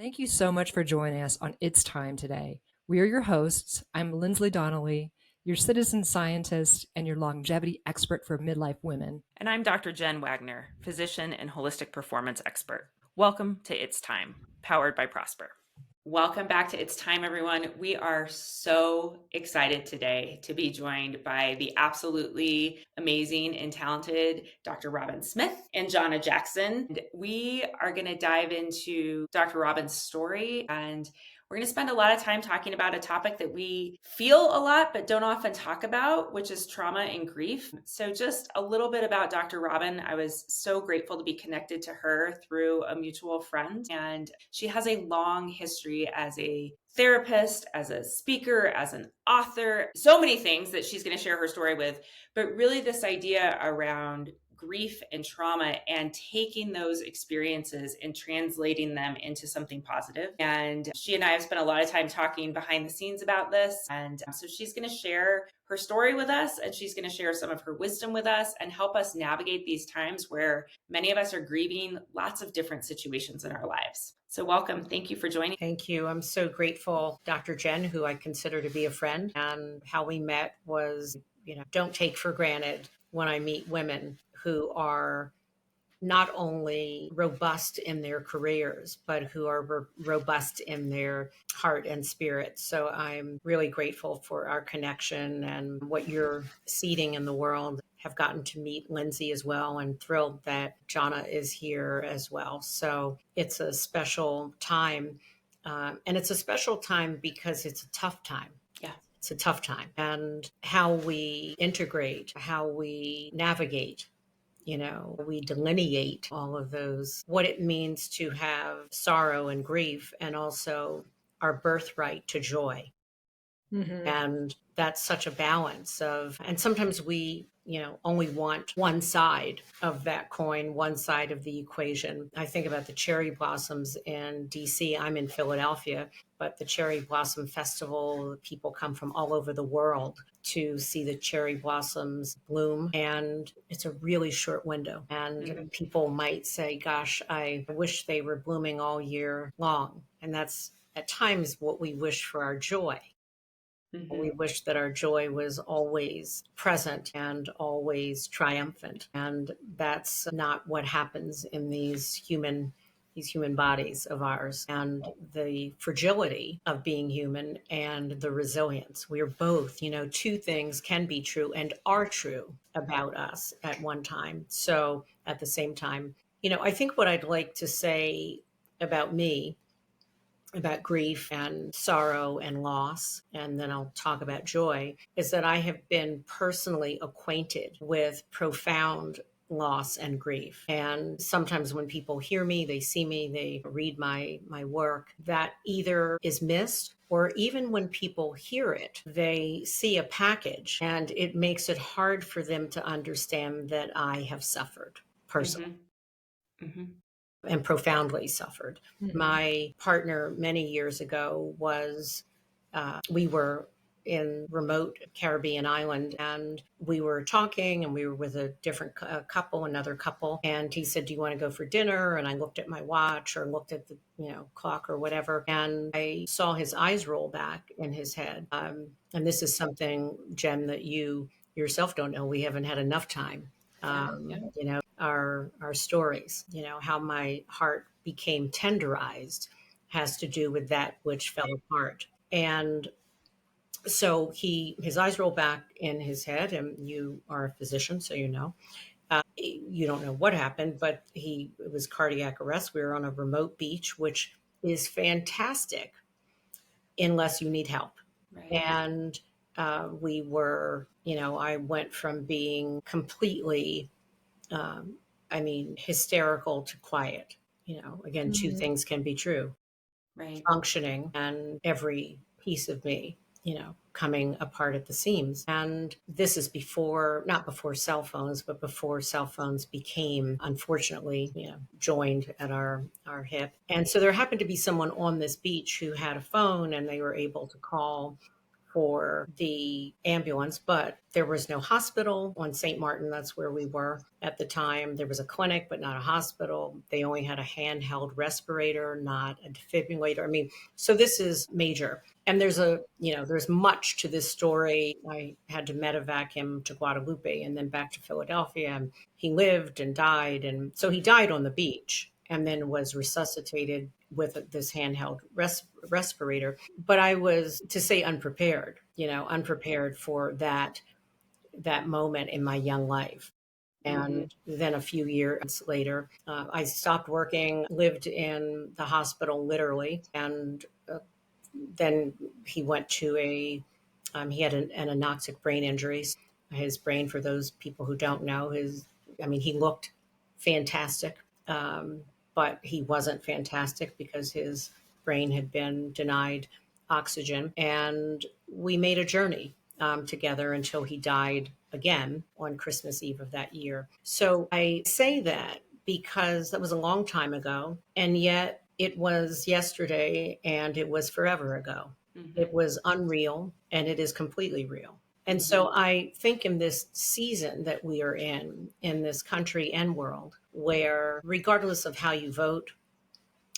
Thank you so much for joining us on It's Time today. We are your hosts. I'm Lindsley Donnelly, your citizen scientist and your longevity expert for midlife women. And I'm Dr. Jen Wagner, physician and holistic performance expert. Welcome to It's Time, powered by Prosper. Welcome back to It's Time, everyone. We are so excited today to be joined by the absolutely amazing and talented Dr. Robin Smith and Jonna Jackson. And we are going to dive into Dr. Robin's story, and we're going to spend a lot of time talking about a topic that we feel a lot but don't often talk about, which is trauma and grief. So just a little bit about Dr. Robin. I was so grateful to be connected to her through a mutual friend, and she has a long history as a therapist, as a speaker, as an author, so many things that she's going to share her story with. But really, this idea around grief and trauma and taking those experiences and translating them into something positive. And she and I have spent a lot of time talking behind the scenes about this. And so she's going to share her story with us, and she's going to share some of her wisdom with us and help us navigate these times where many of us are grieving lots of different situations in our lives. So welcome. Thank you for joining. Thank you. I'm so grateful, Dr. Jen, who I consider to be a friend. And how we met was, don't take for granted when I meet women who are not only robust in their careers, but who are robust in their heart and spirit. So I'm really grateful for our connection and what you're seeding in the world. Have gotten to meet Lindsay as well, and thrilled that Jonna is here as well. So it's a special time. And it's a special time because it's a tough time. Yeah. It's a tough time. And how we integrate, how we navigate, we delineate all of those, what it means to have sorrow and grief, and also our birthright to joy. Mm-hmm. And that's such a balance and sometimes we, only want one side of that coin, one side of the equation. I think about the cherry blossoms in DC. I'm in Philadelphia, but the Cherry Blossom Festival, people come from all over the world to see the cherry blossoms bloom. And it's a really short window. And people might say, gosh, I wish they were blooming all year long. And that's at times what we wish for our joy. Mm-hmm. We wish that our joy was always present and always triumphant. And that's not what happens in these human bodies of ours, and the fragility of being human and the resilience. We are both, two things can be true and are true about us at one time. So at the same time, I think what I'd like to say about me, about grief and sorrow and loss, and then I'll talk about joy, is that I have been personally acquainted with profound loss and grief. And sometimes when people hear me, they see me, they read my work, that either is missed, or even when people hear it, they see a package and it makes it hard for them to understand that I have suffered personally. Mm-hmm. Mm-hmm. And profoundly suffered. Mm-hmm. My partner many years ago was, we were in remote Caribbean island, and we were talking, and we were with a different couple, another couple. And he said, do you want to go for dinner? And I looked at my watch or looked at the, clock or whatever. And I saw his eyes roll back in his head. And this is something, Jen, that you yourself don't know. We haven't had enough time. Our stories, how my heart became tenderized has to do with that which fell apart. And so his eyes roll back in his head, and you are a physician, so you don't know what happened, but it was cardiac arrest. We were on a remote beach, which is fantastic unless you need help. Right. And we were, I went from being completely hysterical to quiet. Again, mm-hmm. Two things can be true. Right. Functioning and every piece of me, coming apart at the seams. And this is not before cell phones, but before cell phones became, unfortunately, joined at our hip. And so there happened to be someone on this beach who had a phone, and they were able to call for the ambulance, but there was no hospital on St. Martin. That's where we were at the time. There was a clinic, but not a hospital. They only had a handheld respirator, not a defibrillator. I mean, so this is major. And there's much to this story. I had to medevac him to Guadalupe and then back to Philadelphia. And he lived and died. And so he died on the beach and then was resuscitated with this handheld respirator. But I was, to say, unprepared for that moment in my young life. And then a few years later, I stopped working, lived in the hospital literally, and then he went to he had an anoxic brain injury. His brain, for those people who don't know, he looked fantastic, but he wasn't fantastic because his brain had been denied oxygen. And we made a journey together until he died again on Christmas Eve of that year. So I say that because that was a long time ago, and yet it was yesterday and it was forever ago. It was unreal and it is completely real. And so I think in this season that we are in this country and world, where regardless of how you vote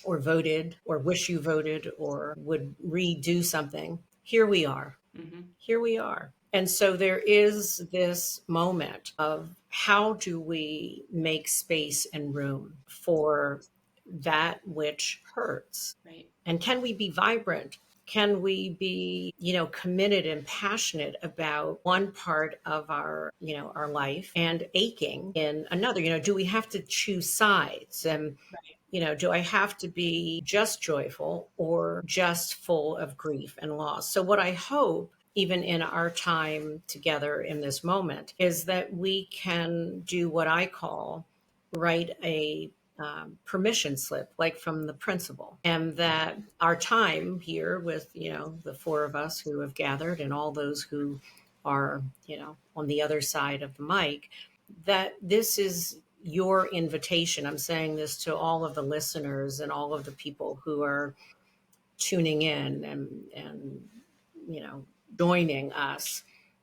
or voted or wish you voted or would redo something, here we are. Here we are. And so there is this moment of how do we make space and room for that which hurts? Right. And can we be vibrant? Can we be, committed and passionate about one part of our life and aching in another? Do we have to choose sides? And, do I have to be just joyful or just full of grief and loss? So what I hope, even in our time together in this moment, is that we can do what I call write a permission slip, like from the principal, and that our time here with, the four of us who have gathered and all those who are, on the other side of the mic, that this is your invitation. I'm saying this to all of the listeners and all of the people who are tuning in and joining us,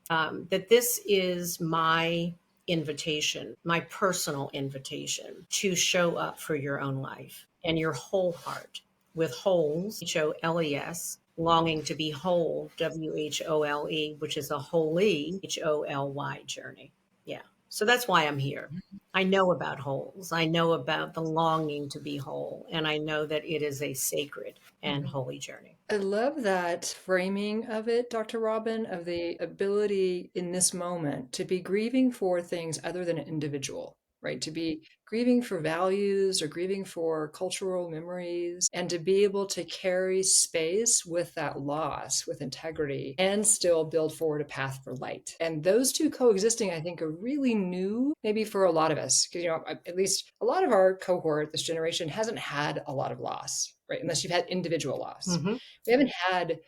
that this is my invitation, my personal invitation to show up for your own life and your whole heart, with holes, HOLES, longing to be whole, WHOLE, which is a holy, HOLY journey. Yeah. So that's why I'm here. I know about holes. I know about the longing to be whole. And I know that it is a sacred and holy journey. I love that framing of it, Dr. Robin, of the ability in this moment to be grieving for things other than an individual, right? To be grieving for values or grieving for cultural memories, and to be able to carry space with that loss with integrity and still build forward a path for light. And those two coexisting, I think, are really new, maybe for a lot of us, because, at least a lot of our cohort, this generation, hasn't had a lot of loss, right? Unless you've had individual loss. We haven't had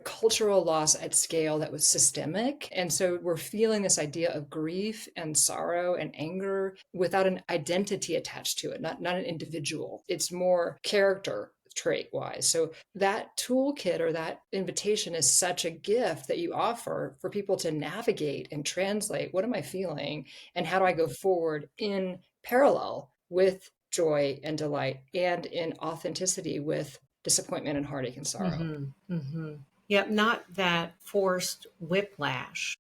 cultural loss at scale that was systemic. And so we're feeling this idea of grief and sorrow and anger without an identity attached to it, not an individual. It's more character trait wise. So that toolkit or that invitation is such a gift that you offer for people to navigate and translate, what am I feeling and how do I go forward in parallel with joy and delight and in authenticity with disappointment and heartache and sorrow. Yep, not that forced whiplash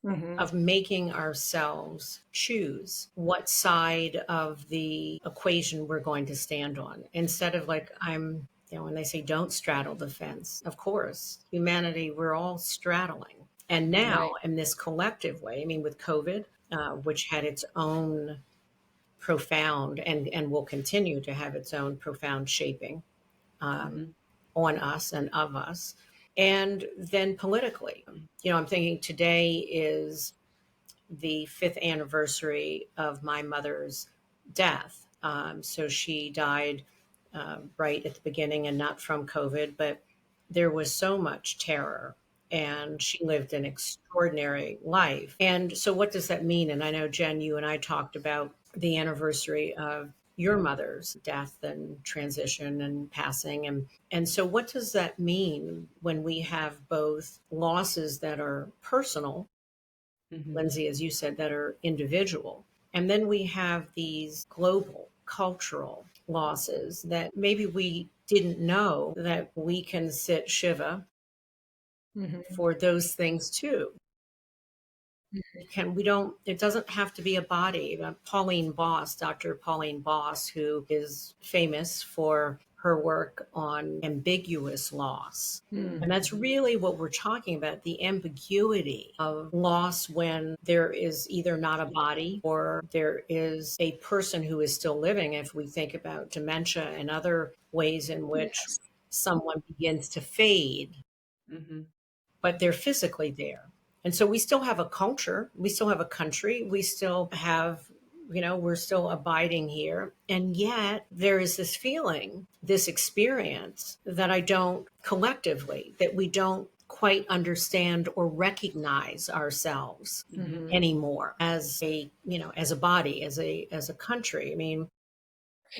of making ourselves choose what side of the equation we're going to stand on. Instead of when they say don't straddle the fence, of course, humanity, we're all straddling. And now in this collective way, with COVID, which had its own profound and will continue to have its own profound shaping on us and of us. And then politically, I'm thinking today is the 5th anniversary of my mother's death. So she died right at the beginning and not from COVID, but there was so much terror and she lived an extraordinary life. And so what does that mean? And I know, Jen, you and I talked about the anniversary of your mother's death and transition and passing. And so what does that mean when we have both losses that are personal, Mhm. Lindsay, as you said, that are individual, and then we have these global cultural losses that maybe we didn't know that we can sit Shiva Mhm. for those things too. We don't, it doesn't have to be a body. Pauline Boss, Dr. Pauline Boss, who is famous for her work on ambiguous loss. Mhm. And that's really what we're talking about, the ambiguity of loss when there is either not a body or there is a person who is still living. If we think about dementia and other ways in which Yes. someone begins to fade, Mhm. but they're physically there. And so we still have a culture, we still have a country, we still have, we're still abiding here. And yet there is this feeling, this experience that I don't collectively, that we don't quite understand or recognize ourselves Mhm. Mhm. anymore as as a body, as a country. I mean,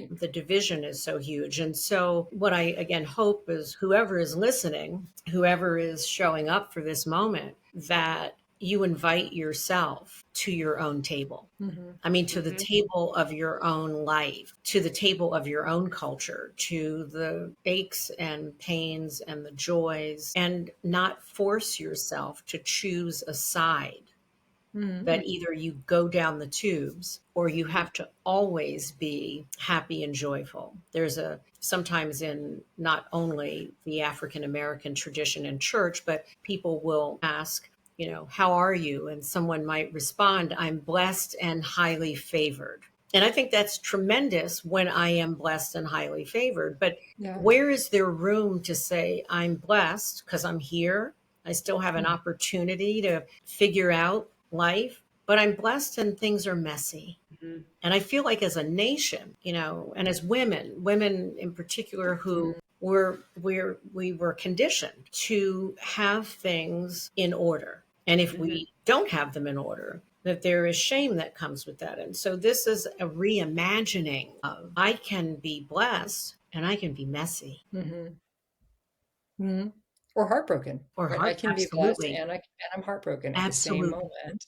the division is so huge. And so, what I again hope is whoever is listening, whoever is showing up for this moment, that you invite yourself to your own table. Mhm. I mean, to the Mhm. table of your own life, to the table of your own culture, to the aches and pains and the joys, and not force yourself to choose a side Mhm. that either you go down the tubes or you have to always be happy and joyful. There's a sometimes in not only the African American tradition in church, but people will ask, how are you? And someone might respond, I'm blessed and highly favored. And I think that's tremendous when I am blessed and highly favored. But Yeah. where is there room to say, I'm blessed because I'm here? I still have an Mhm. opportunity to figure out life, but I'm blessed and things are messy. Mhm. And I feel like as a nation, and as women in particular who Mhm. we were conditioned to have things in order. And if Mhm. we don't have them in order, that there is shame that comes with that. And so this is a reimagining of I can be blessed and I can be messy Mhm. Mhm. Or heartbroken, or right? I heart. can be blessed Absolutely. and I'm heartbroken at the same Absolutely. moment.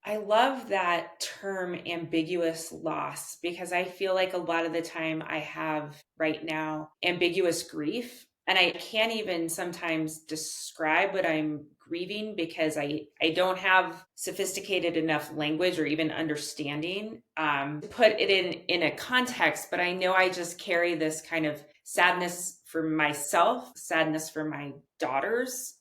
I love that term ambiguous loss because I feel like a lot of the time I have right now ambiguous grief. And I can't even sometimes describe what I'm grieving because I don't have sophisticated enough language or even understanding to put it in a context. But I know I just carry this kind of sadness for myself, sadness for my daughters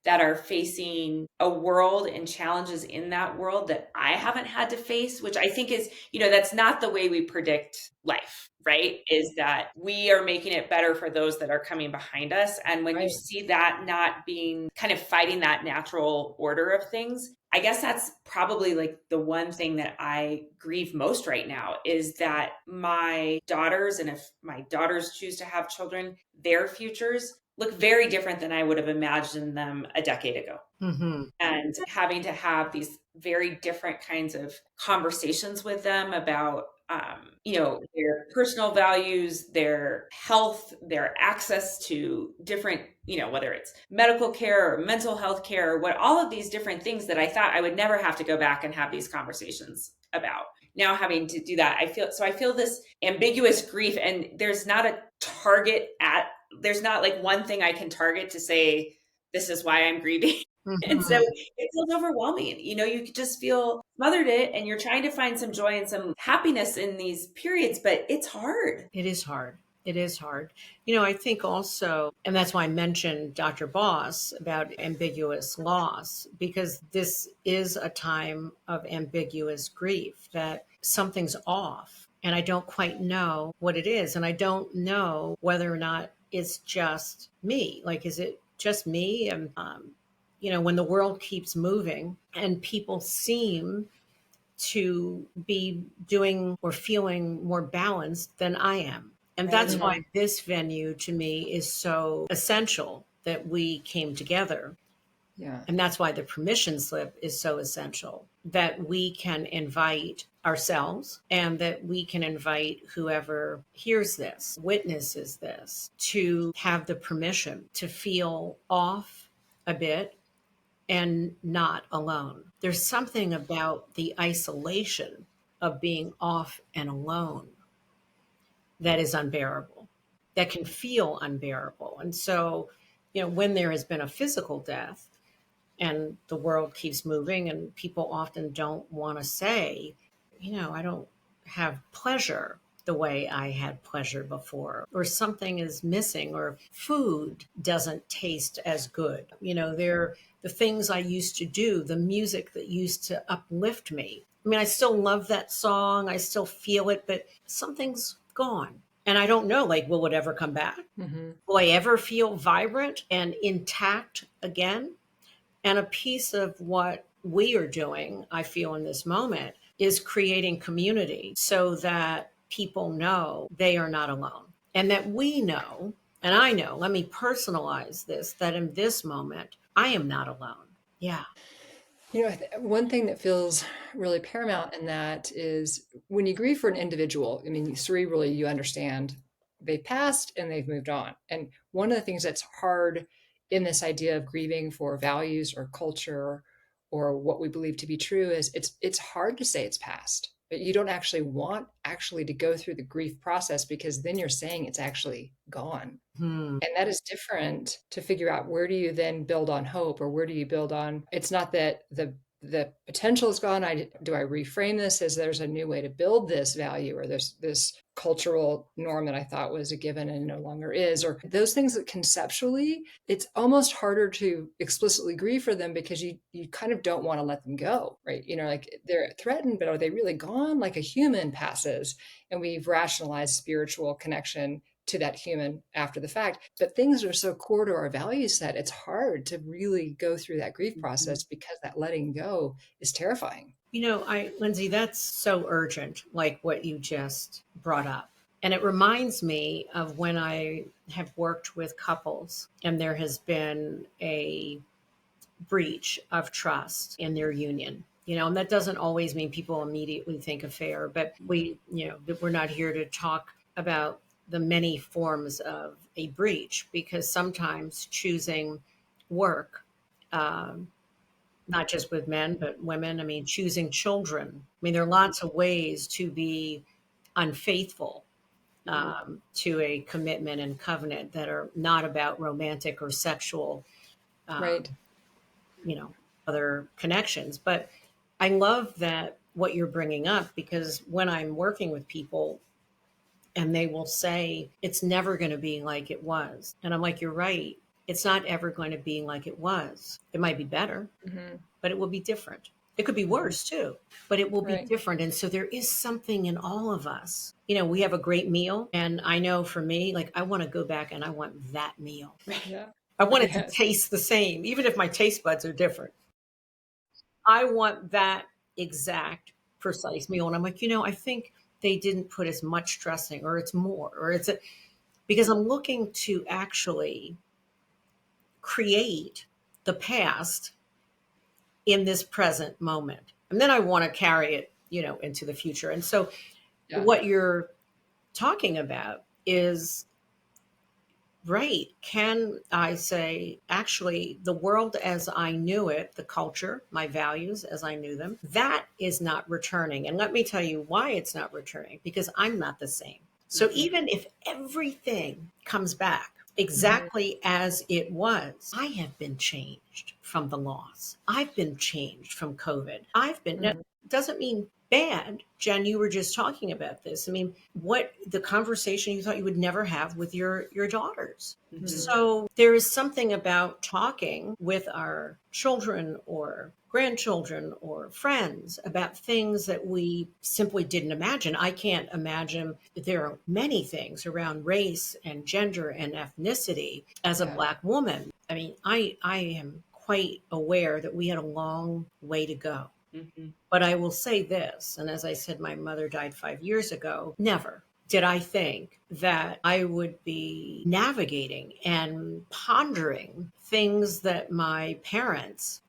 that are facing a world and challenges in that world that I haven't had to face, which I think is, that's not the way we predict life, right? Is that we are making it better for those that are coming behind us. And when you Right. see that not being kind of fighting that natural order of things, I guess that's probably like the one thing that I grieve most right now is that my daughters, and if my daughters choose to have children, their futures look very different than I would have imagined them a decade ago. Mm-hmm. And having to have these very different kinds of conversations with them about their personal values, their health, their access to different, whether it's medical care or mental health care, or what all of these different things that I thought I would never have to go back and have these conversations about. Now having to do that, I feel this ambiguous grief, and there's not a there's not like one thing I can target to say this is why I'm grieving. And so Mm-hmm. it feels overwhelming. You could just feel smothered it and you're trying to find some joy and some happiness in these periods, but it's hard. It is hard. It is hard. I think also, and that's why I mentioned Dr. Boss about ambiguous loss, because this is a time of ambiguous grief, that something's off. And I don't quite know what it is. And I don't know whether or not it's just me. Like, is it just me? And, when the world keeps moving and people seem to be doing or feeling more balanced than I am. And that's Right. why Mhm. this venue to me is so essential that we came together. Yeah. And that's why the permission slip is so essential, that we can invite ourselves, and that we can invite whoever hears this, witnesses this, to have the permission to feel off a bit and not alone. There's something about the isolation of being off and alone that is unbearable, that can feel unbearable. And so, when there has been a physical death and the world keeps moving, and people often don't want to say, I don't have pleasure the way I had pleasure before, or something is missing, or food doesn't taste as good. They're the things I used to do, the music that used to uplift me. I mean, I still love that song, I still feel it, but something's gone. And I don't know, like, will it ever come back? Mm-hmm. Will I ever feel vibrant and intact again? And a piece of what we are doing, I feel in this moment, is creating community so that people know they are not alone. And that we know, and I know, let me personalize this, that in this moment, I am not alone. Yeah. One thing that feels really paramount in that is when you grieve for an individual, I mean, cerebrally, you understand they've passed and they've moved on. And one of the things that's hard in this idea of grieving for values or culture or what we believe to be true is it's hard to say it's past, but you don't actually want to go through the grief process because then you're saying it's actually gone. Hmm. And that is different to figure out where do you then build on hope or where do you build on, it's not that the potential is gone. Do I reframe this as there's a new way to build this value or this cultural norm that I thought was a given and no longer is, or those things that conceptually, it's almost harder to explicitly grieve for them because you kind of don't want to let them go, right? Like they're threatened, but are they really gone? Like a human passes and we've rationalized spiritual connection to that human after the fact. But things are so core to our value set, it's hard to really go through that grief process because that letting go is terrifying. Lindsay, that's so urgent, like what you just brought up. And it reminds me of when I have worked with couples and there has been a breach of trust in their union. And that doesn't always mean people immediately think affair, but we're not here to talk about the many forms of a breach, because sometimes choosing work, not just with men, but women, I mean, choosing children. I mean, there are lots of ways to be unfaithful to a commitment and covenant that are not about romantic or sexual, Right. Other connections. But I love that what you're bringing up, because when I'm working with people and they will say, it's never going to be like it was. And I'm like, you're right. It's not ever going to be like it was. It might be better, but it will be different. It could be worse too, but it will be Right. different. And so there is something in all of us. We have a great meal. And I know for me, like, I want to go back and I want that meal. Yeah. I want it to Yes. taste the same, even if my taste buds are different. I want that exact precise meal. And I'm like, I think they didn't put as much dressing, or it's more, or because I'm looking to actually create the past in this present moment. And then I want to carry it, into the future. And so Yeah. what you're talking about is right. Can I say, actually, the world as I knew it, the culture, my values as I knew them, that is not returning. And let me tell you why it's not returning, because I'm not the same. So even if everything comes back exactly as it was, I have been changed from the loss. I've been changed from COVID. Now, doesn't mean bad. Jen, you were just talking about this. I mean, what the conversation you thought you would never have with your daughters. So there is something about talking with our children or grandchildren or friends about things that we simply didn't imagine. I can't imagine that there are many things around race and gender and ethnicity as a Black woman. I mean, I am quite aware that we had a long way to go. But I will say this, and as I said, my mother died 5 years ago. Never did I think that I would be navigating and pondering things that my parents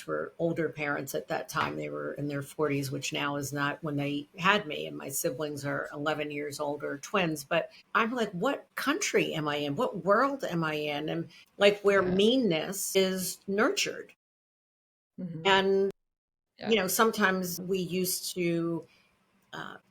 were older parents at that time. They were in their 40s, which now is not when they had me. And my siblings are 11 years older, twins. But I'm like, what country am I in? What world am I in? And like where Yeah. meanness is nurtured. Mhm. And, Yeah. sometimes we used to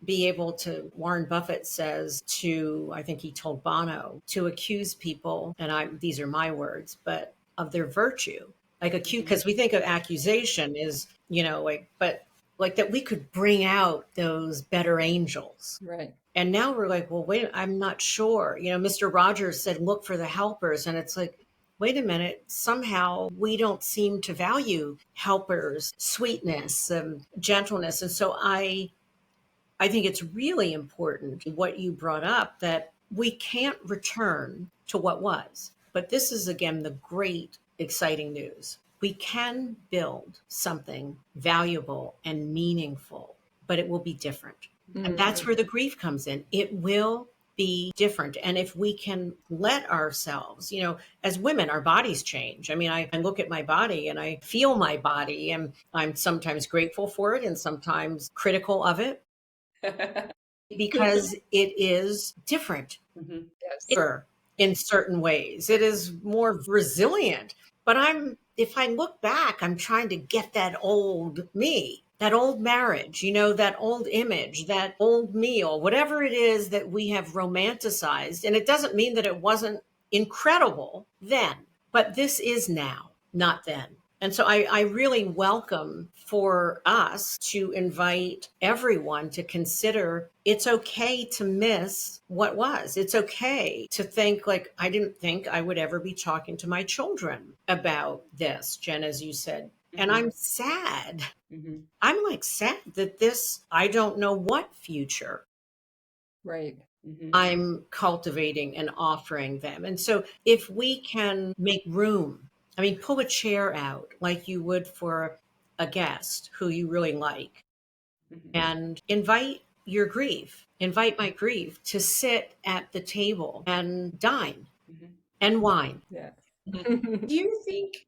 be able to, Warren Buffett says to, I think he told Bono, to accuse people, and these are my words, but of their virtue. Like accuse, Mhm. because we think of accusation is, like, but like that we could bring out those better angels. Right. And now we're like, well, wait, I'm not sure. Mr. Rogers said, look for the helpers. And it's like, wait a minute, somehow we don't seem to value helpers, sweetness, gentleness. And so I think it's really important what you brought up, that we can't return to what was. But this is, again, the great, exciting news. We can build something valuable and meaningful, but it will be different. And that's Mhm. where the grief comes in. It will be different. And if we can let ourselves, as women, our bodies change. I mean, I look at my body and I feel my body, and I'm sometimes grateful for it and sometimes critical of it because it is different Mhm. Yes. in certain ways. It is more resilient. But if I look back, I'm trying to get that old me, that old marriage, that old image, that old meal, whatever it is that we have romanticized. And it doesn't mean that it wasn't incredible then, but this is now, not then. And so I really welcome for us to invite everyone to consider it's okay to miss what was. It's okay to think like, I didn't think I would ever be talking to my children about this, Jen, as you said. And Mhm. I'm sad. Mhm. I'm like sad that I don't know what future Right. Mhm. I'm cultivating and offering them. And so if we can make room, I mean, pull a chair out like you would for a guest who you really like, Mhm. and invite my grief to sit at the table and dine Mhm. and wine. Yeah. Do you think,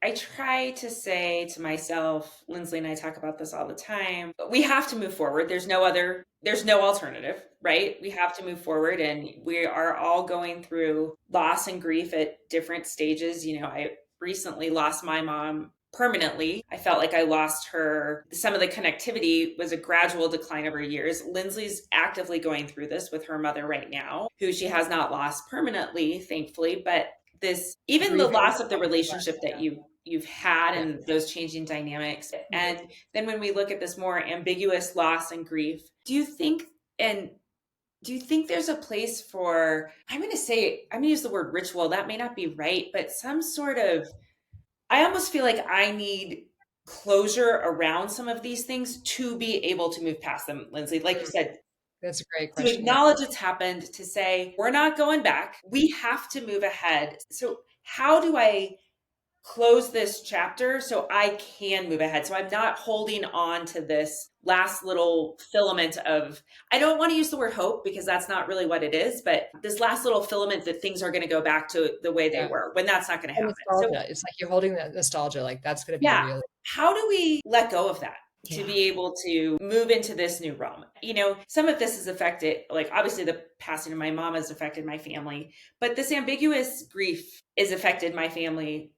I try to say to myself, Lindsley and I talk about this all the time, but we have to move forward. There's no alternative, right? We have to move forward, and we are all going through loss and grief at different stages. I recently lost my mom permanently. I felt like I lost her. Some of the connectivity was a gradual decline over years. Lindsley's actively going through this with her mother right now, who she has not lost permanently, thankfully, but this, even the Grieving. loss of the relationship that you've had Yeah. and those changing dynamics. Mhm. And then when we look at this more ambiguous loss and grief, and do you think there's a place for, I'm going to use the word ritual, that may not be right, but some sort of, I almost feel like I need closure around some of these things to be able to move past them, Lindsay. Like you Mm. said, That's a great to question. Yeah. acknowledge it's happened, to say, we're not going back. We have to move ahead. So, how do I close this chapter so I can move ahead? So I'm not holding on to this last little filament of, I don't want to use the word hope because that's not really what it is, but this last little filament that things are going to go back to the way they Yeah. were, when that's not going to And happen. So, nostalgia. It's like you're holding that nostalgia, like that's gonna be yeah, real. how do we let go of that to Yeah. be able to move into this new realm? Some of this has affected, like obviously the passing of my mom has affected my family, but this ambiguous grief has affected my family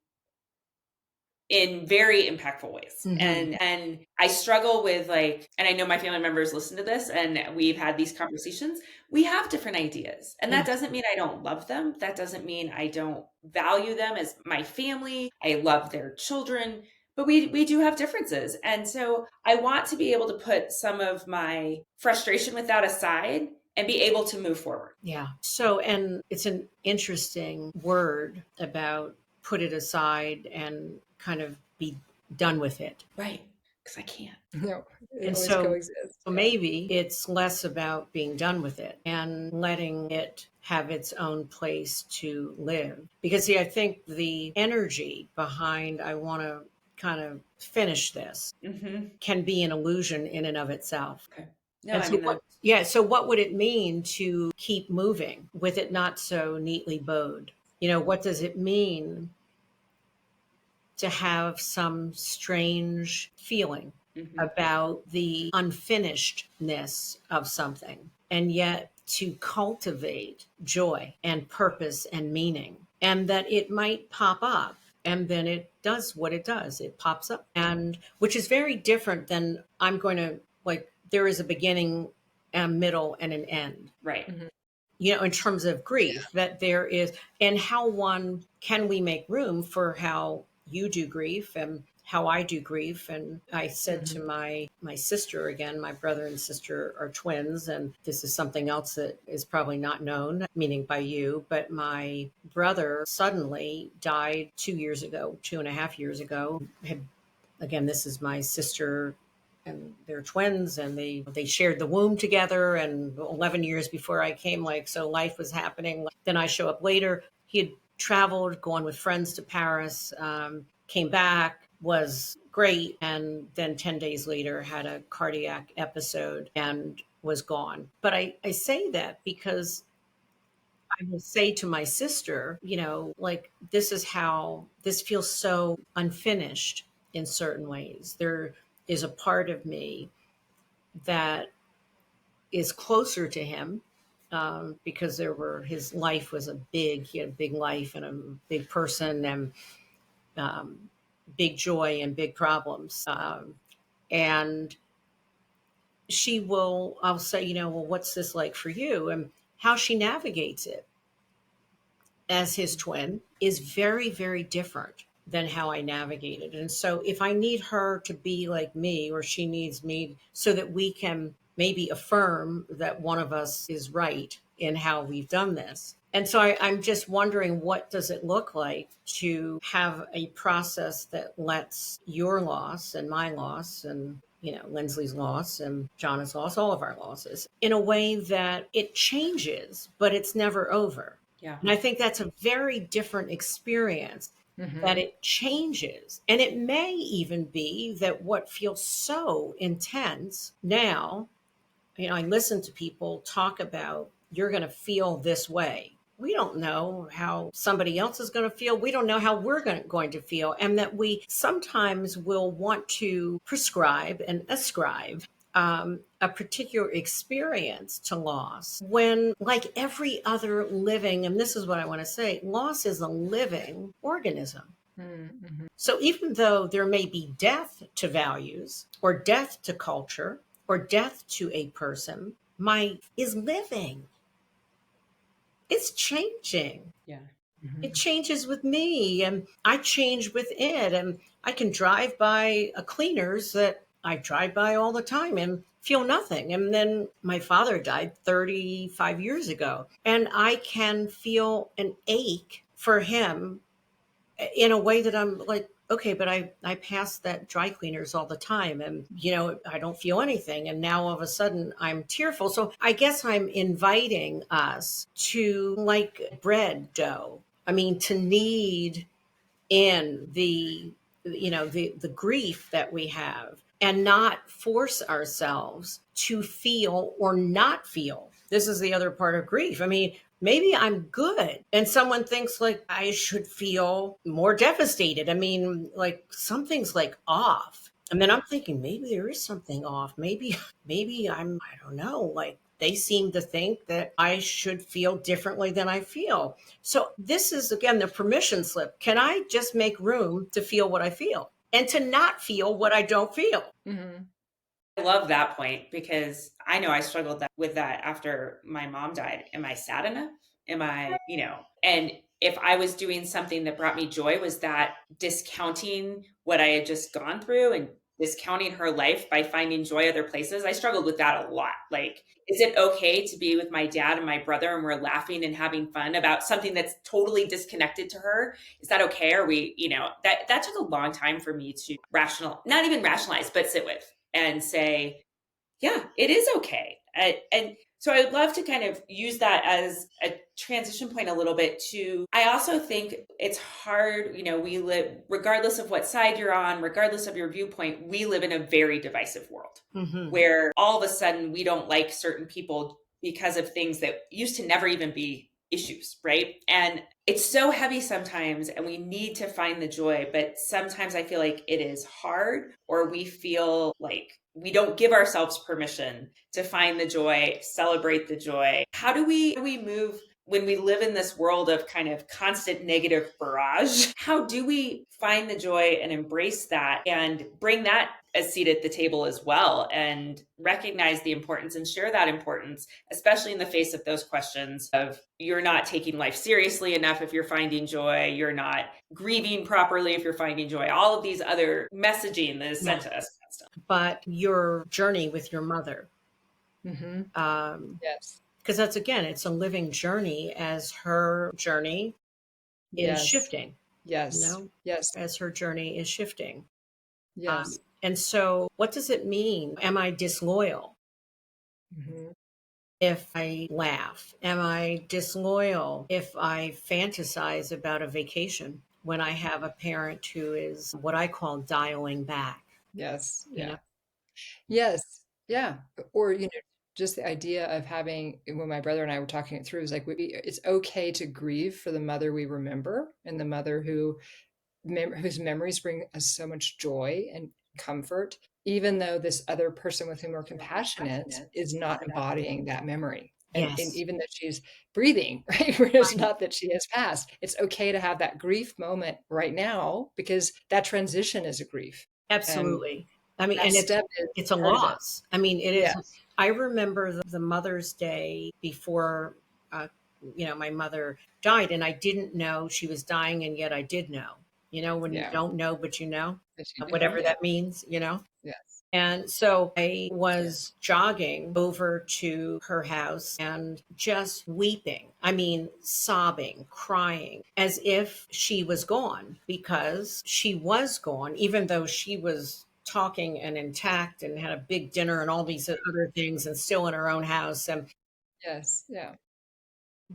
in very impactful ways. Hmm. And I struggle with, like, and I know my family members listen to this and we've had these conversations. We have different ideas. And that doesn't mean I don't love them. That doesn't mean I don't value them as my family. I love their children, but we do have differences. And so I want to be able to put some of my frustration with that aside and be able to move forward. Yeah. So, and it's an interesting word about put it aside and kind of be done with it. Right. Because I can't. No, it And always so coexists. Yeah. maybe it's less about being done with it and letting it have its own place to live. Because, see, I think the energy behind, I want to kind of finish this, Mm-hmm. can be an illusion in and of itself. Okay. No, And I so mean, so what would it mean to keep moving with it not so neatly bowed? What does it mean to have some strange feeling about the unfinishedness of something, and yet to cultivate joy and purpose and meaning, and that it might pop up, and then it does what it does, it pops up, and which is very different than I'm going to, like, there is a beginning, a middle, and an end, right. Mhm. in terms of grief, that there is, and how one can we make room for how you do grief and how I do grief. And I said to Mhm. my sister, again, my brother and sister are twins, and this is something else that is probably not known, meaning by you, but my brother suddenly died 2 years ago, 2.5 years ago. Again, this is my sister, and they're twins, and they shared the womb together, and 11 years before I came, like, so life was happening. Then I show up later. He had traveled, gone with friends to Paris, came back, was great, and then 10 days later had a cardiac episode and was gone. But I say that because I will say to my sister, like, this is how this feels so unfinished in certain ways. There is a part of me that is closer to him, because his life was he had a big life and a big person, and um, big joy and big problems. And I'll say, well, what's this like for you? And how she navigates it as his twin is very, very different than how I navigated. And so if I need her to be like me, or she needs me, so that we can maybe affirm that one of us is right in how we've done this. And so I'm just wondering, what does it look like to have a process that lets your loss and my loss and Lindsley's loss and Jonna's loss, all of our losses, in a way that it changes, but it's never over. Yeah. And I think that's a very different experience, that Mhm. it changes. And it may even be that what feels so intense now, I listen to people talk about, you're going to feel this way. We don't know how somebody else is going to feel. We don't know how we're going to feel. And that we sometimes will want to prescribe and ascribe a particular experience to loss, when, like every other living, and this is what I want to say, loss is a living organism. Mhm. So even though there may be death to values, or death to culture, or death to a person, my is living. It's changing. Yeah. It Mhm. changes with me, and I change with it. And I can drive by a cleaners that I drive by all the time and feel nothing. And then my father died 35 years ago, and I can feel an ache for him in a way that I'm like, okay, but I pass that dry cleaners all the time, and I don't feel anything, and now all of a sudden I'm tearful. So I guess I'm inviting us to, like bread dough, I mean, to knead in the grief that we have, and not force ourselves to feel or not feel. This is the other part of grief. I mean, maybe I'm good, and someone thinks like I should feel more devastated. I mean, like something's like off. And then I'm thinking, maybe there is something off. Maybe I don't know, like they seem to think that I should feel differently than I feel. So this is, again, the permission slip. Can I just make room to feel what I feel, and to not feel what I don't feel? Mhm. I love that point, because I know I struggled with that after my mom died. Am I sad enough? Am I, and if I was doing something that brought me joy, was that discounting what I had just gone through and discounting her life by finding joy other places? I struggled with that a lot. Like, is it okay to be with my dad and my brother and we're laughing and having fun about something that's totally disconnected to her? Is that okay? Are we, that took a long time for me to not even rationalize, but sit with and say, yeah, it is okay. And so I would love to kind of use that as a transition point a little bit to, I also think it's hard, we live, regardless of what side you're on, regardless of your viewpoint, we live in a very divisive world where all of a sudden we don't like certain people because of things that used to never even be issues, right? And it's so heavy sometimes, and we need to find the joy, but sometimes I feel like it is hard, or we feel like we don't give ourselves permission to find the joy, celebrate the joy. How do we move when we live in this world of kind of constant negative barrage? How do we find the joy and embrace that and bring that a seat at the table as well, and recognize the importance and share that importance, especially in the face of those questions of you're not taking life seriously enough if you're finding joy, you're not grieving properly if you're finding joy, all of these other messaging that is sent to us constantly. But your journey with your mother, Yes. because that's, again, it's a living journey as her journey is shifting. Yes. Yes. As her journey is shifting. Yes. And so what does it mean? Am I disloyal if I laugh? Am I disloyal if I fantasize about a vacation when I have a parent who is what I call dialing back? Yes. You Yeah. know? Yes. Yeah. Or, just the idea of having, when my brother and I were talking it through, it was like, it's okay to grieve for the mother we remember, and the mother whose memories bring us so much joy and comfort, even though this other person with whom we're compassionate is not embodying that memory. And Yes. even that she's breathing, right? It's not that she has passed. It's okay to have that grief moment right now, because that transition is a grief. Absolutely. I mean, That and step is it's a part of it. loss. I mean, it is. Yes. I remember the Mother's Day before, my mother died, and I didn't know she was dying, and yet I did know. When you Yeah. don't know, but you know, But you do, whatever yeah. that means. Yes. And so I was jogging over to her house and just weeping. I mean, sobbing, crying, as if she was gone, because she was gone, even though she was talking and intact and had a big dinner and all these other things and still in her own house. And Yes. Yeah.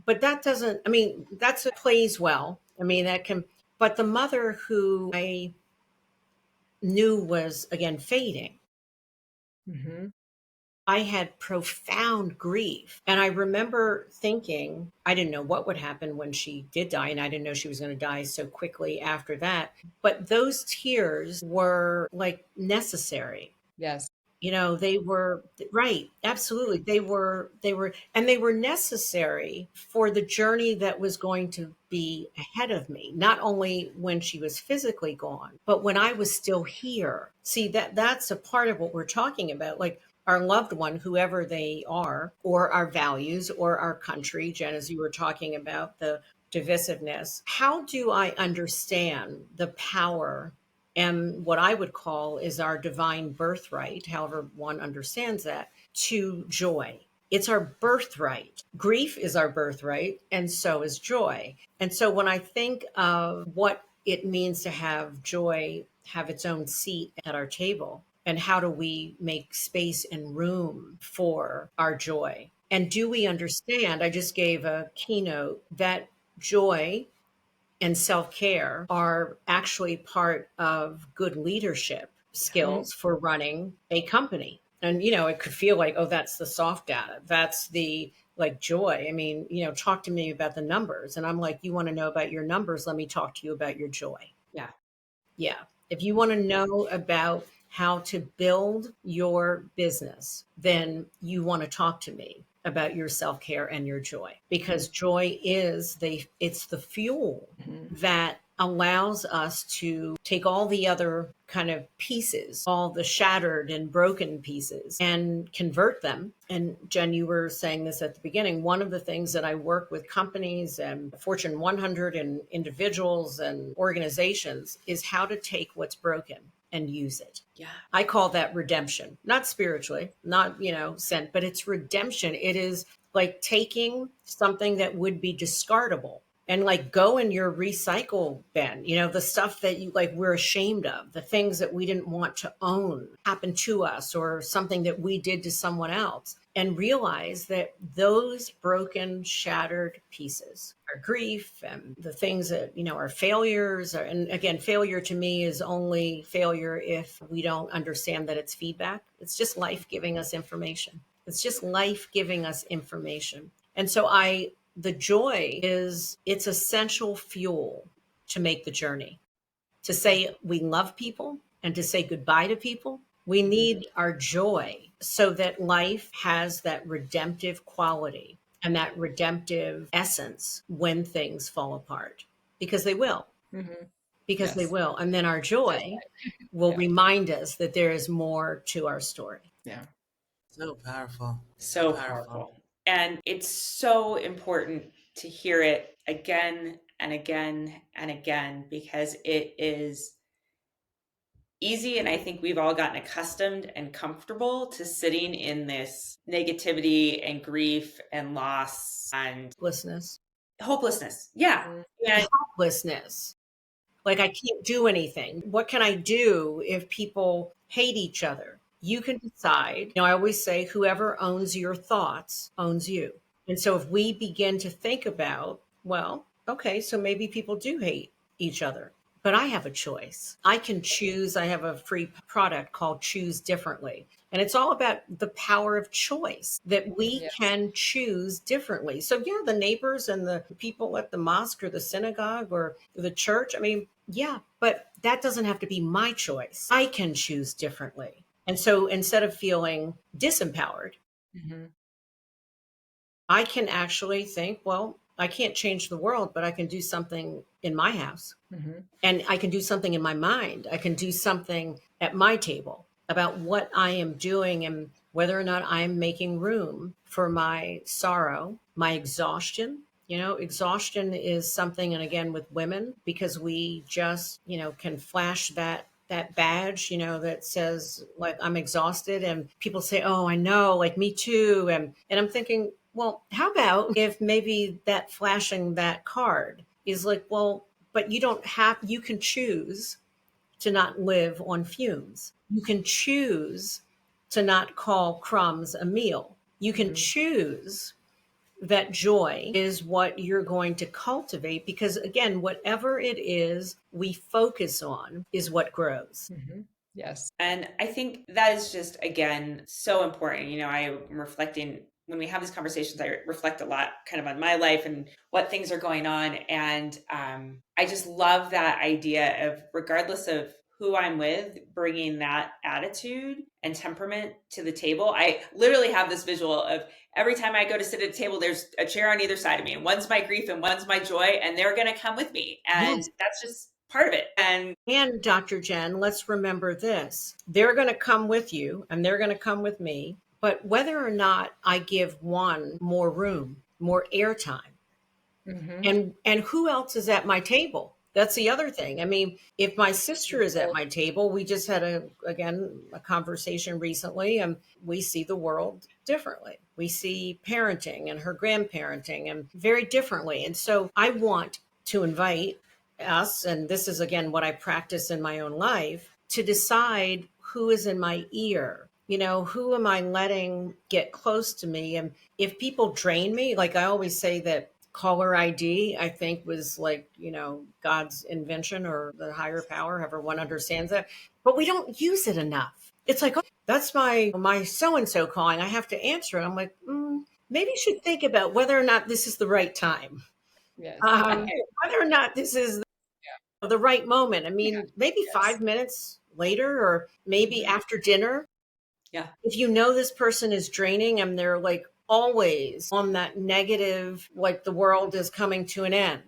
but that doesn't, I mean, that's it plays well. I mean, that can, but the mother who I knew was again fading, hmm I had profound grief. And I remember thinking, I didn't know what would happen when she did die, and I didn't know she was going to die so quickly after that. But those tears were like necessary. Yes. They were right. Absolutely. And they were necessary for the journey that was going to be ahead of me, not only when she was physically gone, but when I was still here. See, that's a part of what we're talking about. Like, our loved one, whoever they are, or our values, or our country, Jen, as you were talking about the divisiveness. How do I understand the power and what I would call is our divine birthright, however one understands that, to joy? It's our birthright. Grief is our birthright, and so is joy. And so when I think of what it means to have joy have its own seat at our table, and how do we make space and room for our joy? And do we understand? I just gave a keynote that joy and self care are actually part of good leadership skills for running a company. And, it could feel like, oh, that's the soft data. That's the like joy. I mean, talk to me about the numbers. And I'm like, you want to know about your numbers? Let me talk to you about your joy. Yeah. Yeah. If you want to know about how to build your business, then you want to talk to me about your self-care and your joy, because joy is it's the fuel that allows us to take all the other kind of pieces, all the shattered and broken pieces, and convert them. And Jen, you were saying this at the beginning. One of the things that I work with companies and Fortune 100 and individuals and organizations is how to take what's broken and use it. Yeah. I call that redemption, not spiritually, not, sent, but it's redemption. It is like taking something that would be discardable and like go in your recycle bin, the stuff that you like, we're ashamed of, the things that we didn't want to own happen to us, or something that we did to someone else. and realize that those broken, shattered pieces, our grief and the things that, are failures. And again, failure to me is only failure if we don't understand that it's feedback. It's just life giving us information. It's just life giving us information. And so the joy is its essential fuel to make the journey, to say we love people and to say goodbye to people. We need our joy so that life has that redemptive quality and that redemptive essence when things fall apart, because they will, Mm-hmm. because they Yes. will. And then our joy will Yeah. remind us that there is more to our story. Yeah. So powerful. So powerful. And it's so important to hear it again and again and again, because it is easy. And I think we've all gotten accustomed and comfortable to sitting in this negativity and grief and loss and hopelessness. Yeah. Mhm. And Hopelessness. Like, I can't do anything. What can I do if people hate each other? You can decide. I always say, whoever owns your thoughts owns you. And so if we begin to think about, well, okay, so maybe people do hate each other, but I have a choice. I can choose. I have a free product called Choose Differently. And it's all about the power of choice, that we Yes. can choose differently. So, yeah, the neighbors and the people at the mosque or the synagogue or the church, I mean, yeah, but that doesn't have to be my choice. I can choose differently. And so instead of feeling disempowered, Mm-hmm. I can actually think, well, I can't change the world, but I can do something in my house. Mm-hmm. And I can do something in my mind. I can do something at my table about what I am doing and whether or not I'm making room for my sorrow, my exhaustion. Exhaustion is something, and again, with women, because we just, can flash that badge, that says like I'm exhausted, and people say, "Oh, I know, like me too." And I'm thinking, well, how about if maybe that flashing that card is like, well, but you can choose to not live on fumes. You can choose to not call crumbs a meal. You can Mm-hmm. choose that joy is what you're going to cultivate, because again, whatever it is we focus on is what grows. Mm-hmm. Yes. And I think that is just, again, so important. I'm reflecting when we have these conversations, I reflect a lot kind of on my life and what things are going on. And I just love that idea of, regardless of who I'm with, bringing that attitude and temperament to the table. I literally have this visual of every time I go to sit at a table, there's a chair on either side of me, and one's my grief and one's my joy, and they're going to come with me. And Yes. that's just part of it. And Dr. Jen, let's remember this. They're going to come with you and they're going to come with me. But whether or not I give one more room, more airtime, Mm-hmm. and who else is at my table? That's the other thing. I mean, if my sister is at my table, we just had a conversation recently, and we see the world differently. We see parenting and her grandparenting and very differently. And so I want to invite us, and this is again what I practice in my own life, to decide who is in my ear. Who am I letting get close to me? And if people drain me, like I always say that caller ID, I think, was like, God's invention or the higher power, however one understands that. But we don't use it enough. It's like, oh, that's my so-and-so calling. I have to answer it. I'm like, maybe you should think about whether or not this is the right time. Yes. Whether or not this is the right moment. I mean, maybe Yes. 5 minutes later, or maybe Mhm. after dinner. Yeah. If this person is draining and they're like always on that negative, like the world is coming to an end,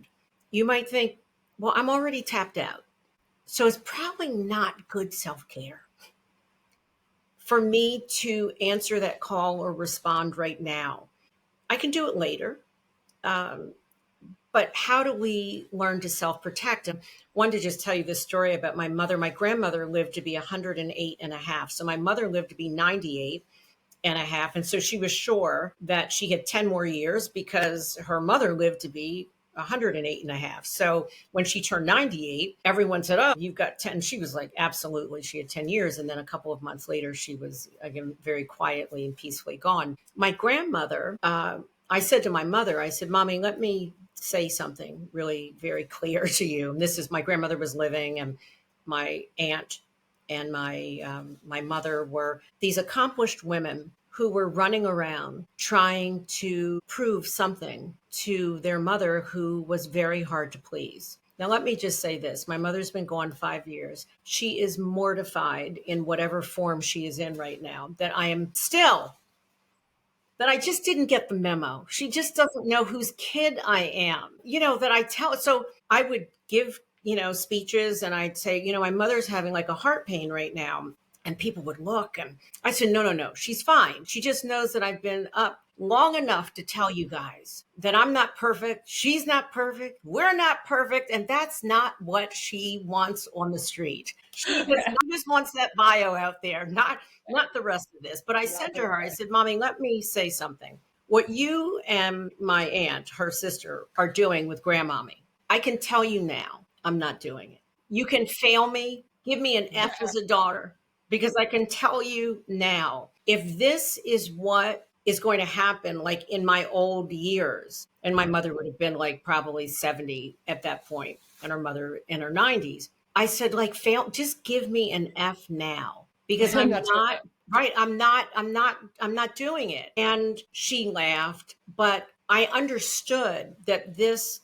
you might think, well, I'm already tapped out. So it's probably not good self care for me to answer that call or respond right now. I can do it later. Um, but how do we learn to self protect? And wanted to just tell you this story about my mother. My grandmother lived to be 108 and a half. So my mother lived to be 98 and a half. And so she was sure that she had 10 more years because her mother lived to be 108 and a half. So when she turned 98, everyone said, oh, you've got 10. She was like, absolutely. She had 10 years. And then a couple of months later, she was again very quietly and peacefully gone. My grandmother, I said to my mother, I said, Mommy, let me say something really very clear to you. And this is, my grandmother was living, and my aunt and my mother were these accomplished women who were running around trying to prove something to their mother, who was very hard to please. Now, let me just say this. My mother's been gone 5 years. She is mortified in whatever form she is in right now that I just didn't get the memo. She just doesn't know whose kid I am. That I tell. So I would give, speeches, and I'd say, my mother's having like a heart pain right now. And people would look, and I said, no, no, no, she's fine. She just knows that I've been up long enough to tell you guys that I'm not perfect. She's not perfect. We're not perfect. And that's not what she wants on the street. She just wants that bio out there, not the rest of this. But I said to her, I said, Mommy, let me say something. What you and my aunt, her sister, are doing with grandmommy, I can tell you now, I'm not doing it. You can fail me, give me an F as a daughter, because I can tell you now, if this is what is going to happen, like in my old years, and my mother would have been like probably 70 at that point, and her mother in her 90s. I said, like, just give me an F now, because I'm not right. I'm not doing it. And she laughed, but I understood that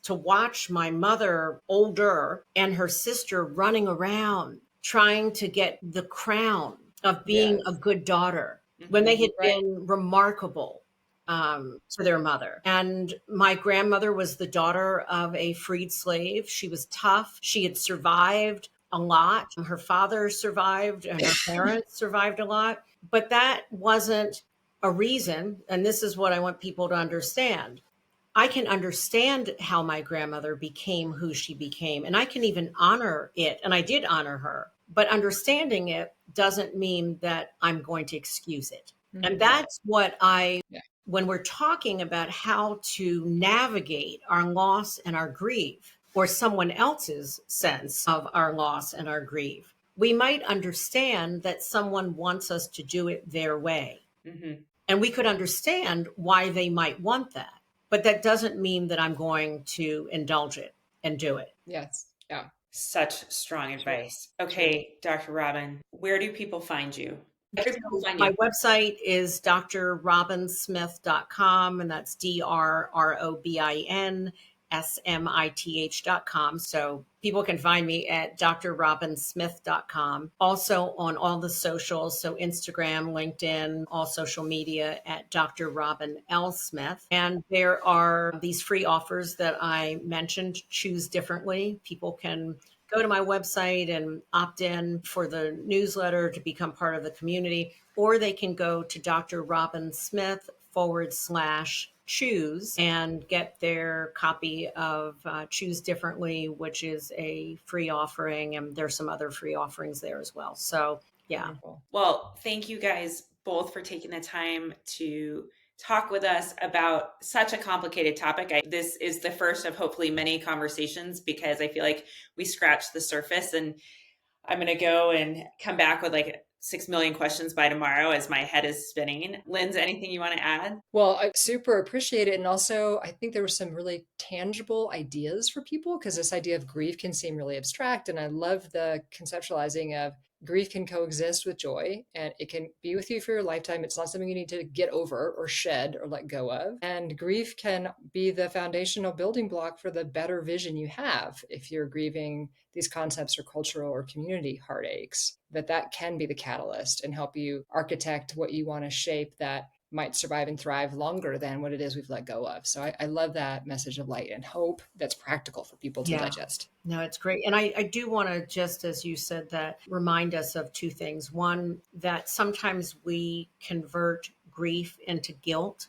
to watch my mother, older, and her sister running around trying to get the crown of being a good daughter when they had been remarkable to their mother. And my grandmother was the daughter of a freed slave. She was tough. She had survived a lot. Her father survived, and her parents survived a lot. But that wasn't a reason. And this is what I want people to understand. I can understand how my grandmother became who she became, and I can even honor it. And I did honor her, but understanding it doesn't mean that I'm going to excuse it. Mm-hmm. And that's what when we're talking about how to navigate our loss and our grief, or someone else's sense of our loss and our grief, we might understand that someone wants us to do it their way. Mm-hmm. And we could understand why they might want that. But that doesn't mean that I'm going to indulge it and do it. Yes. Yeah. Such strong advice. Okay, Dr. Robin, where do people find you? My website is drrobinsmith.com, and that's DRROBINSMITH.com. So people can find me at drrobinsmith.com. Also on all the socials, so Instagram, LinkedIn, all social media at Dr. Robin L. Smith. And there are these free offers that I mentioned, Choose Differently. People can go to my website and opt in for the newsletter to become part of the community, or they can go to Dr. Robin Smith /choose and get their copy of Choose Differently, which is a free offering. And there's some other free offerings there as well. So, yeah. Wonderful. Well, thank you guys both for taking the time to talk with us about such a complicated topic. This is the first of hopefully many conversations, because I feel like we scratched the surface, and I'm going to go and come back with like 6 million questions by tomorrow as my head is spinning. Linz, anything you want to add? Well, I super appreciate it. And also, I think there were some really tangible ideas for people, because this idea of grief can seem really abstract. And I love the conceptualizing of grief can coexist with joy, and it can be with you for your lifetime. It's not something you need to get over or shed or let go of. And grief can be the foundational building block for the better vision you have if you're grieving these concepts or cultural or community heartaches, that can be the catalyst and help you architect what you want to shape that might survive and thrive longer than what it is we've let go of. So I love that message of light and hope that's practical for people to digest. No, it's great. And I do want to, just as you said, that remind us of two things. One, that sometimes we convert grief into guilt.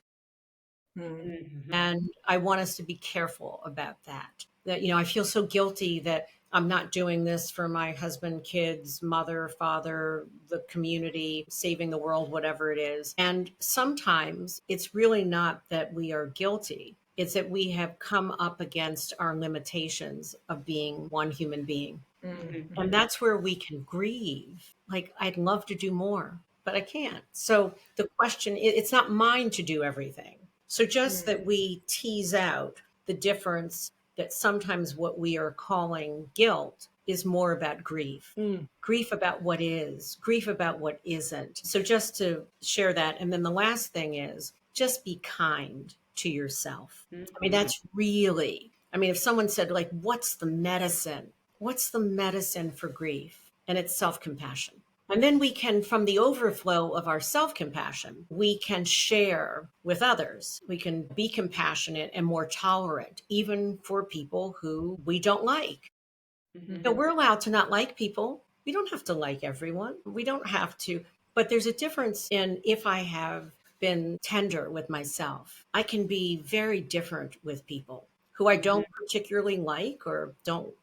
Mm-hmm. And I want us to be careful about that. That, I feel so guilty that I'm not doing this for my husband, kids, mother, father, the community, saving the world, whatever it is. And sometimes it's really not that we are guilty. It's that we have come up against our limitations of being one human being. Mm-hmm. And that's where we can grieve. Like, I'd love to do more, but I can't. So the question, it's not mine to do everything. So just that we tease out the difference, that sometimes what we are calling guilt is more about grief. Grief about what is, grief about what isn't. So just to share that. And then the last thing is just be kind to yourself. I mean, that's really, I mean, if someone said, like, what's the medicine? What's the medicine for grief? And it's self-compassion. And then we can, from the overflow of our self-compassion, we can share with others. We can be compassionate and more tolerant, even for people who we don't like. So we're allowed to not like people. We don't have to like everyone. We don't have to. But there's a difference in, if I have been tender with myself, I can be very different with people who I don't particularly like, or don't,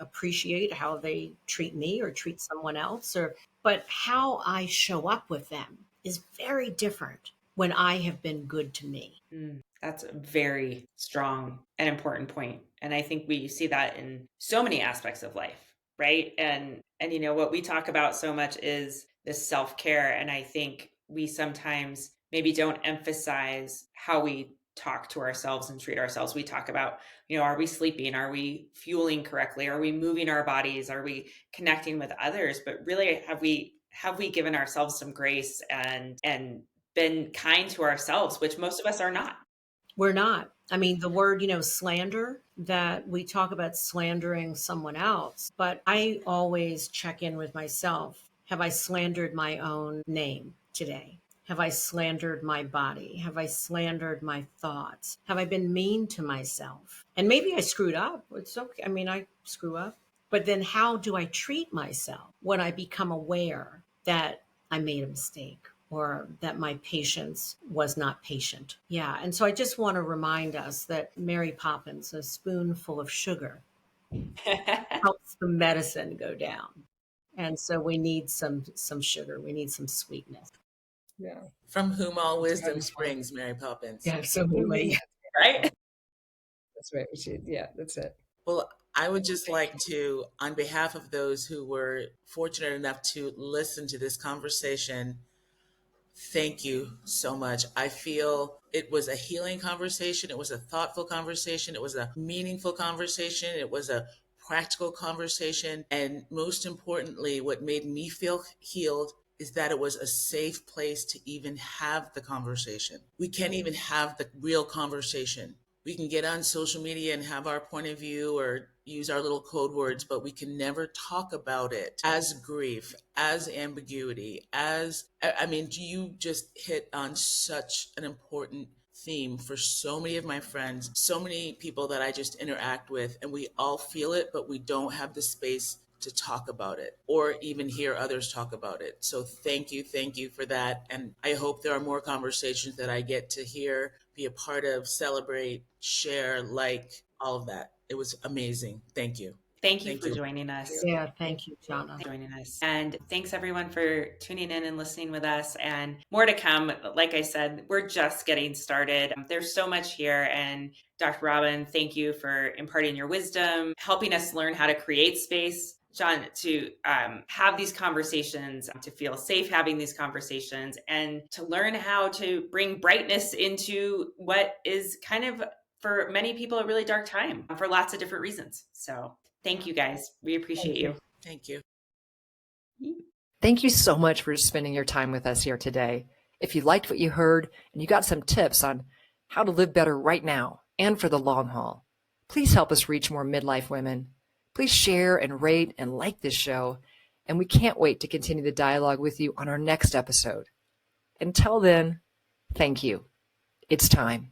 appreciate how they treat me or treat someone else, but how I show up with them is very different when I have been good to me. That's a very strong and important point. And I think we see that in so many aspects of life, right? And what we talk about so much is this self-care. And I think we sometimes maybe don't emphasize how we talk to ourselves and treat ourselves. We talk about, are we sleeping? Are we fueling correctly? Are we moving our bodies? Are we connecting with others? But really, have we given ourselves some grace and been kind to ourselves, which most of us are not? We're not. I mean, the word, slander, that we talk about slandering someone else, but I always check in with myself. Have I slandered my own name today? Have I slandered my body? Have I slandered my thoughts? Have I been mean to myself? And maybe I screwed up. It's okay. I mean, I screw up. But then how do I treat myself when I become aware that I made a mistake, or that my patience was not patient? Yeah. And so I just want to remind us that Mary Poppins, a spoonful of sugar helps the medicine go down. And so we need some sugar. We need some sweetness. Yeah. From whom all wisdom springs, Mary Poppins. Yeah, absolutely. Right? That's right. Yeah, that's it. Well, I would just like to, on behalf of those who were fortunate enough to listen to this conversation, thank you so much. I feel it was a healing conversation. It was a thoughtful conversation. It was a meaningful conversation. It was a practical conversation. And most importantly, what made me feel healed is that it was a safe place to even have the conversation. We can't even have the real conversation. We can get on social media and have our point of view or use our little code words, but we can never talk about it as grief, as ambiguity, you just hit on such an important theme for so many of my friends, so many people that I just interact with, and we all feel it, but we don't have the space to talk about it or even hear others talk about it. So thank you for that. And I hope there are more conversations that I get to hear, be a part of, celebrate, share, all of that. It was amazing. Thank you. Thank you for joining us. Yeah, thank you, Jana. Joining us. And thanks everyone for tuning in and listening with us, and more to come. Like I said, we're just getting started. There's so much here. And Dr. Robin, thank you for imparting your wisdom, helping us learn how to create space, John, to have these conversations, to feel safe having these conversations, and to learn how to bring brightness into what is kind of, for many people, a really dark time for lots of different reasons. So thank you guys. We appreciate you. Thank you. Thank you so much for spending your time with us here today. If you liked what you heard and you got some tips on how to live better right now and for the long haul, please help us reach more midlife women. Please share and rate and like this show. And we can't wait to continue the dialogue with you on our next episode. Until then, thank you. It's time.